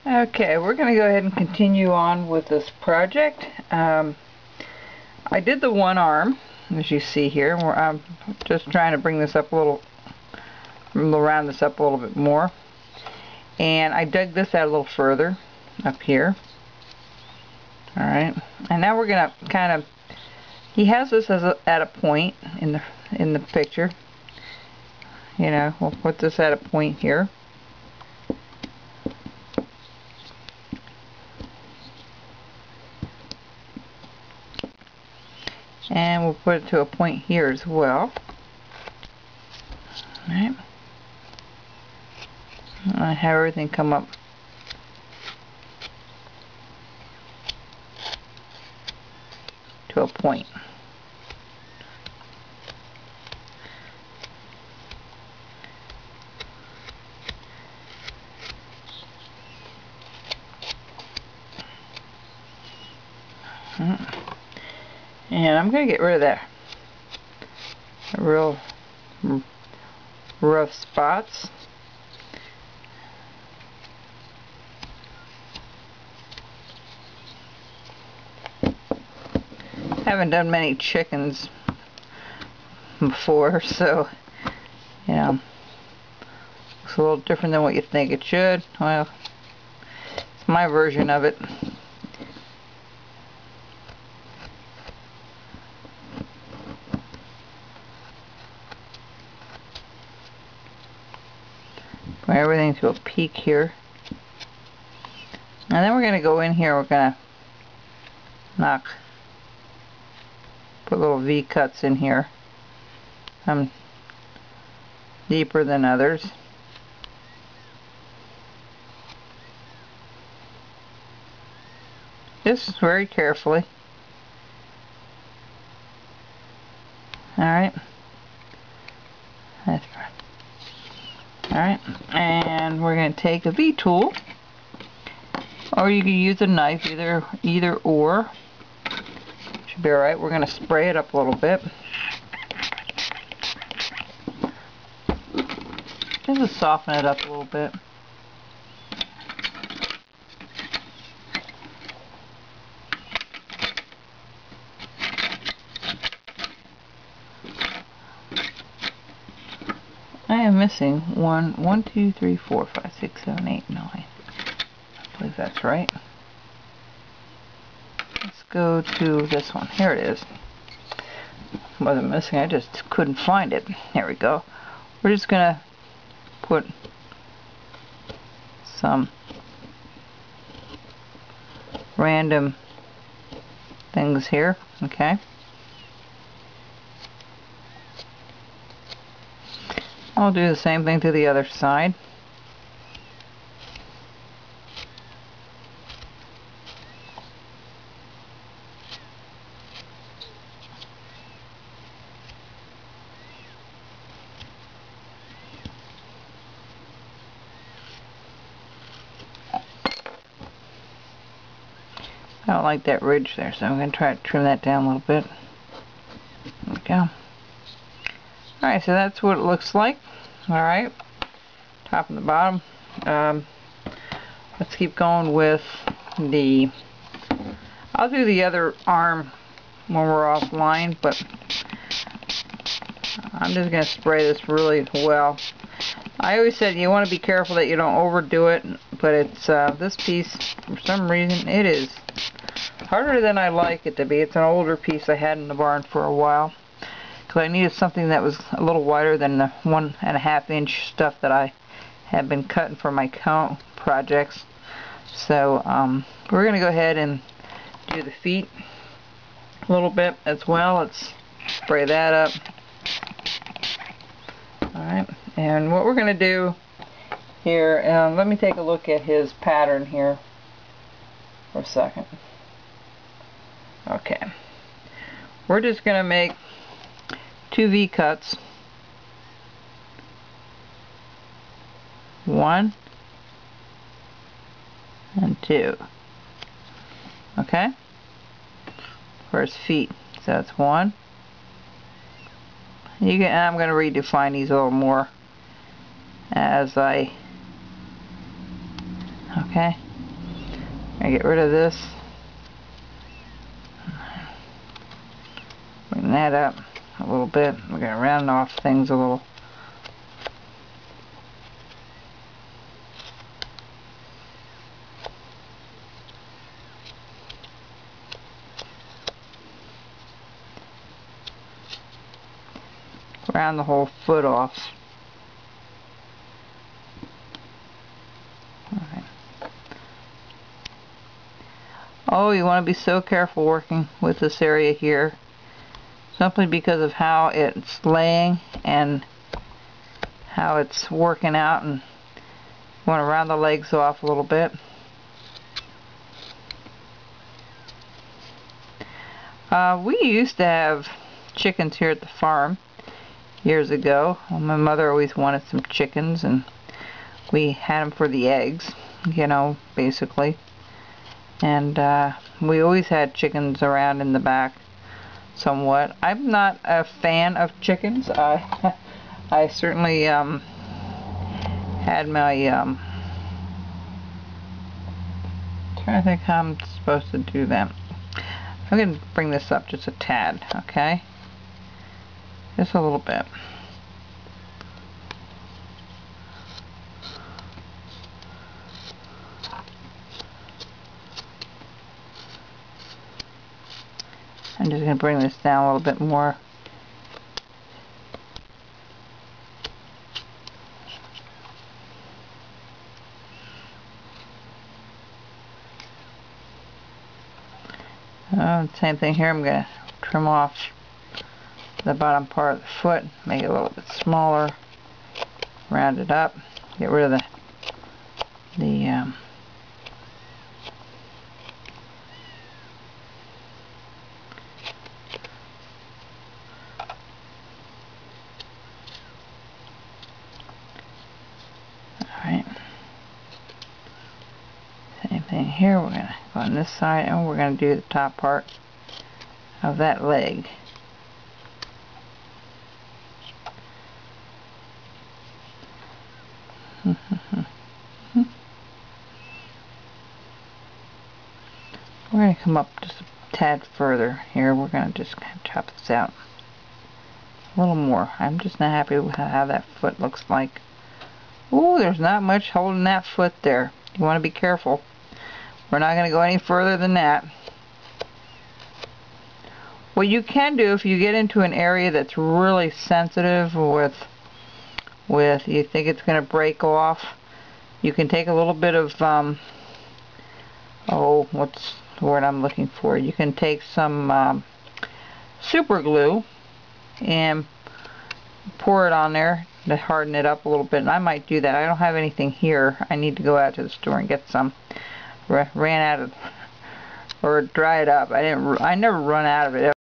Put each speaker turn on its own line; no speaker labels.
Okay, we're going to go ahead and continue on with this project. I did the one arm, as you see here. I'm just trying to bring this up a little, round this up a little bit more. And I dug this out a little further up here. Alright, and now we're going to kind of, he has this as at a point in the picture. You know, we'll put this at a point here. And we'll put it to a point here as well. Alright. I have everything come up to a point. And I'm going to get rid of that real rough spots. Haven't done many chickens before, so you know, it's a little different than what you think it should. Well, it's my version of it. Bring everything to a peak here. And then we're going to go in here, we're going to put little V cuts in here. Some deeper than others. Just very carefully. Alright. That's right. Alright, and we're going to take a V-tool, or you can use a knife, either or. Should be alright. We're going to spray it up a little bit. Just to soften it up a little bit. I am missing 1, 2, 3, 4, 5, 6, 7, 8, 9. I believe that's right. Let's go to this one. Here it is. Wasn't missing, I just couldn't find it. There we go. We're just gonna put some random things here, okay? I'll do the same thing to the other side. I don't like that ridge there, so I'm going to try to trim that down a little bit. There we go. Alright, so that's what it looks like. Alright, top and the bottom. Let's keep going with the... I'll do the other arm when we're offline, but I'm just going to spray this really well. I always said you want to be careful that you don't overdo it, but it's this piece, for some reason, it is harder than I like it to be. It's an older piece I had in the barn for a while. I needed something that was a little wider than the 1.5 inch stuff that I had been cutting for my cone projects. So we're going to go ahead and do the feet a little bit as well. Let's spray that up. Alright, and what we're going to do here, let me take a look at his pattern here for a second. Okay, we're just going to make 2 V cuts. 1 and 2. Okay? For his feet. So that's 1. And I'm going to redefine these a little more as I... Okay? I get rid of this. Bring that up a little bit. We're going to round off things a little. Round the whole foot off. Alright. Oh, you want to be so careful working with this area here, simply because of how it's laying and how it's working out, and you want to round the legs off a little bit. We used to have chickens here at the farm years ago. Well, my mother always wanted some chickens, and we had them for the eggs, you know, basically. And we always had chickens around in the back somewhat. I'm not a fan of chickens. I certainly had my trying to think how I'm supposed to do that. I'm going to bring this up just a tad, okay? Just a little bit. I'm just going to bring this down a little bit more. Same thing here. I'm going to trim off the bottom part of the foot, make it a little bit smaller, round it up, get rid of the alright. Same thing here. We're going to go on this side, and we're going to do the top part of that leg. We're going to come up just a tad further here. We're going to just kind of chop this out a little more. I'm just not happy with how that foot looks like. Ooh, there's not much holding that foot there. You want to be careful. We're not going to go any further than that. What you can do, if you get into an area that's really sensitive with you think it's going to break off, you can take a little bit of what's the word I'm looking for? You can take some super glue and pour it on there to harden it up a little bit. And I might do that. I don't have anything here. I need to go out to the store and get some. Ran out of, or dry it up. I never run out of it